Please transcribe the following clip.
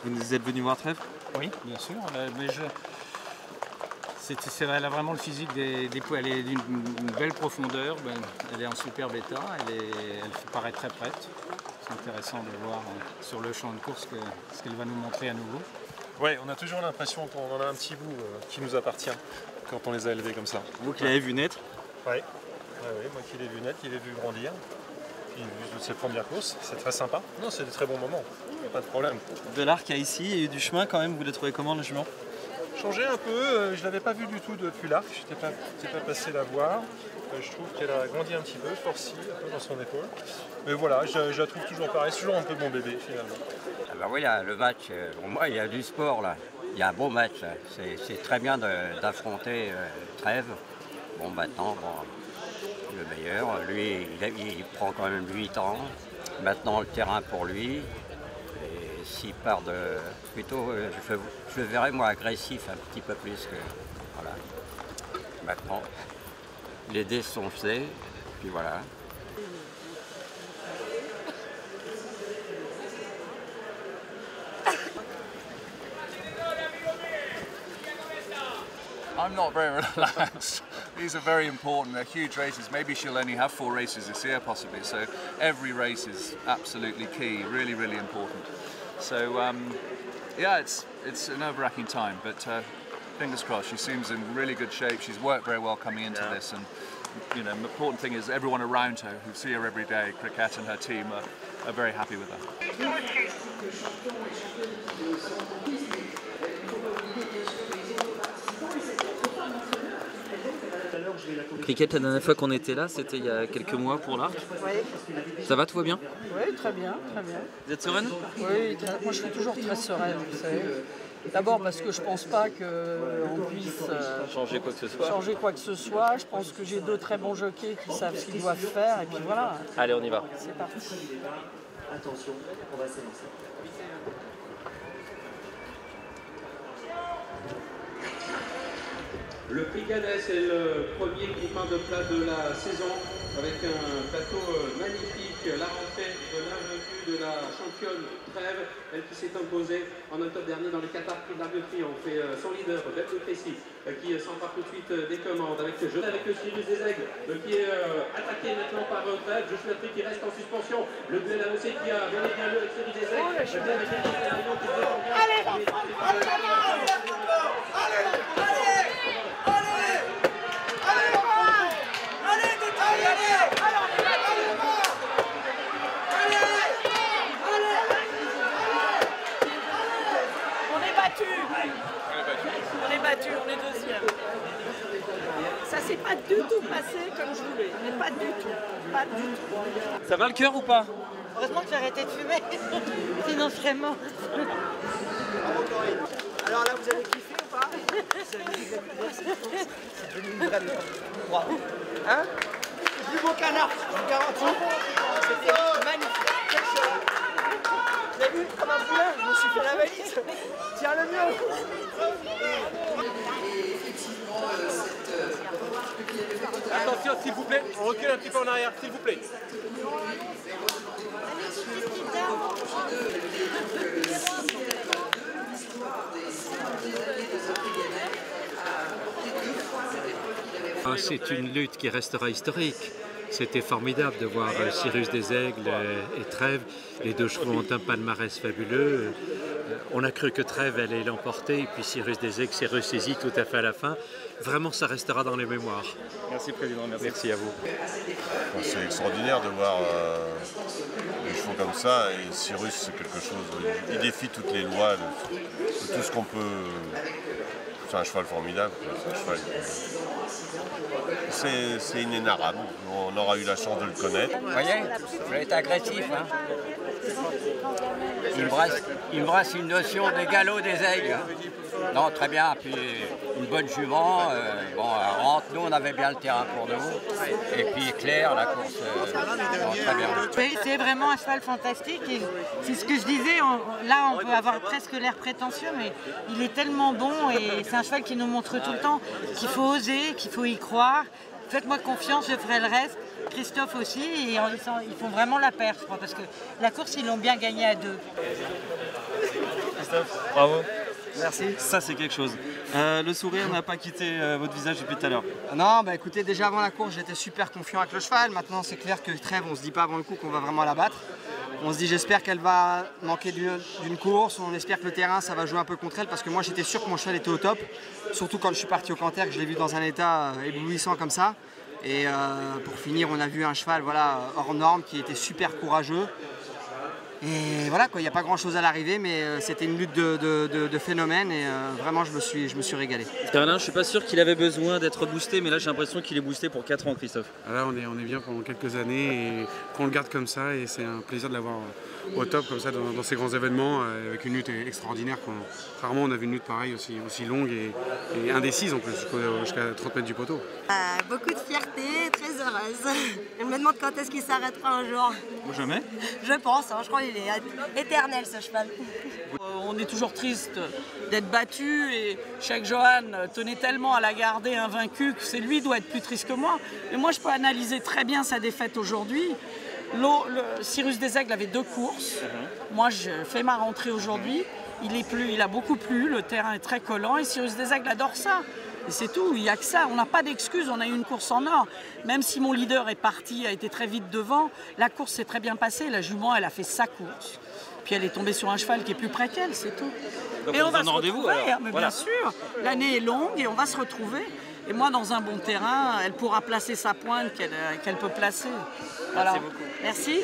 Vous êtes venu voir Trèves? Oui, bien sûr. Mais elle a vraiment le physique des poils. Elle est d'une belle profondeur. Elle est en superbe état. Elle paraît très prête. C'est intéressant de voir sur le champ de course ce qu'elle va nous montrer à nouveau. Oui, on a toujours l'impression qu'on en a un petit bout qui nous appartient quand on les a élevés comme ça. Vous qui l'avez vu naître? Oui, moi qui l'ai vu naître, qui l'ai vu grandir. Puis vu ses premières courses, c'est très sympa. Non, c'est des très bons moments, il n'y a pas de problème. De l'arc qu'il y a ici, il y a eu du chemin quand même, vous l'avez trouvé comment le jument? Changé un peu, je ne l'avais pas vu du tout depuis l'arc, je n'étais pas passé la voir. Je trouve qu'elle a grandi un petit peu, forci un peu dans son épaule. Mais voilà, je la trouve toujours pareil, c'est toujours un peu mon bébé finalement. Ah bah oui, là, le match, pour moi il y a du sport là. Il y a un beau match, c'est très bien d'affronter Trèves. Bon maintenant, le meilleur, lui il prend quand même 8 ans. Maintenant le terrain pour lui. Et s'il part plutôt, je le verrai moi agressif un petit peu plus que. Voilà. Maintenant, les dés sont faits, puis voilà. I'm not very relaxed. These are very important, they're huge races. Maybe she'll only have 4 races this year possibly, so every race is absolutely key, really, really important. So yeah, it's a nerve-wracking time, but fingers crossed. She seems in really good shape. She's worked very well coming into this, and you know, the important thing is everyone around her who see her every day, Cricket and her team, are very happy with her. Cricket, la dernière fois qu'on était là, c'était il y a quelques mois pour l'arc. Oui. Ça va, tout va bien? Oui, très bien, très bien. Vous êtes sereine? Oui, moi je suis toujours très sereine, vous savez. D'abord parce que je pense pas qu'on puisse changer quoi que ce soit. Changer quoi que ce soit. Je pense que j'ai 2 très bons jockeys qui savent ce qu'ils doivent faire, et puis voilà. Allez, on y va. C'est parti. Attention, on va s'élancer. Le prix Cadet, c'est le premier groupement de plat de la saison avec un plateau magnifique. La rentrée de l'invaincue de la championne Trèves, elle qui s'est imposée en octobre dernier dans le Qatar Prix de l'Arguerie. On fait son leader, Belle de Crécy, qui s'empare tout de suite des commandes avec Cyrus des Aigles qui est attaqué maintenant par Trèves. Je suis qui reste en suspension. Le duel annoncé qui a bien et bien lieu avec Cyrus des Aigles. On est battu, on est deuxième. Ça s'est pas du tout passé comme je voulais, mais pas du tout, pas du tout. Ça va le cœur ou pas? Heureusement que j'ai arrêté de fumer, sinon je serais morte. Alors là, vous avez kiffé ou pas? C'est devenu une vraie leçon. Bravo. Hein? Plus beau canard, je vous garantis. C'était magnifique. Vous avez vu comme un poulain, je me suis fait la valise. Tiens le mieux. Attention s'il vous plaît, on recule un petit peu en arrière, s'il vous plaît. C'est une lutte qui restera historique. C'était formidable de voir Cyrus des Aigles et Trèves. Les 2 chevaux ont un palmarès fabuleux. On a cru que Trèves allait l'emporter, et puis Cyrus des Aigles s'est ressaisi tout à fait à la fin. Vraiment, ça restera dans les mémoires. Merci Président, Merci à vous. C'est extraordinaire de voir des chevaux comme ça, et Cyrus c'est quelque chose, il défie toutes les lois de tout ce qu'on peut. C'est un cheval formidable, c'est inénarrable, on aura eu la chance de le connaître. Vous voyez, je vais être agressif. Hein. Il me brasse une notion des galops des aigles. Hein. Non, très bien. Puis une bonne jument. Bon, rentre, nous on avait bien le terrain pour nous. Et puis Claire, la course, très bien. Oui, c'est vraiment un cheval fantastique. Et c'est ce que je disais. Là, on peut avoir presque l'air prétentieux, mais il est tellement bon et c'est un cheval qui nous montre tout le temps qu'il faut oser, qu'il faut y croire. Faites-moi confiance, je ferai le reste. Christophe aussi, et ils font vraiment la paire, je crois, parce que la course, ils l'ont bien gagnée à 2. Christophe, bravo. Merci. Ça, c'est quelque chose. Le sourire n'a pas quitté votre visage depuis tout à l'heure. Non, bah écoutez, déjà avant la course, j'étais super confiant avec le cheval. Maintenant, c'est clair que Trèves, on se dit pas avant le coup qu'on va vraiment la battre. On se dit, j'espère qu'elle va manquer d'une course. On espère que le terrain, ça va jouer un peu contre elle, parce que moi, j'étais sûr que mon cheval était au top. Surtout quand je suis parti au Canter, que je l'ai vu dans un état éblouissant comme ça. Et pour finir, on a vu un cheval voilà, hors norme qui était super courageux. Et voilà, il n'y a pas grand chose à l'arrivée, mais c'était une lutte de phénomène et vraiment je me suis régalé. Berlin, je suis pas sûr qu'il avait besoin d'être boosté, mais là j'ai l'impression qu'il est boosté pour 4 ans, Christophe. Là on est bien pendant quelques années et qu'on le garde comme ça et c'est un plaisir de l'avoir au top comme ça dans ces grands événements avec une lutte extraordinaire. Rarement on a vu une lutte pareille aussi longue et indécise en plus jusqu'à 30 mètres du poteau. Beaucoup de fierté, très heureuse. Je me demande quand est-ce qu'il s'arrêtera un jour. Jamais. Je pense, hein, je crois qu'il est éternel ce cheval. On est toujours triste d'être battu et Cheikh Johan tenait tellement à la garder invaincue que c'est lui qui doit être plus triste que moi. Mais moi je peux analyser très bien sa défaite aujourd'hui. Cyrus des Aigles avait 2 courses. Moi je fais ma rentrée aujourd'hui. Il a beaucoup plu, le terrain est très collant et Cyrus des Aigles adore ça. Et c'est tout, il n'y a que ça, on n'a pas d'excuses, on a eu une course en or. Même si mon leader est parti, a été très vite devant, la course s'est très bien passée, la jument elle a fait sa course. Puis elle est tombée sur un cheval qui est plus près qu'elle, c'est tout. Donc et on va se rendez-vous retrouver, alors. Mais Voilà. bien sûr, l'année est longue et on va se retrouver. Et moi dans un bon terrain, elle pourra placer sa pointe qu'elle peut placer. Voilà. Merci beaucoup. Merci.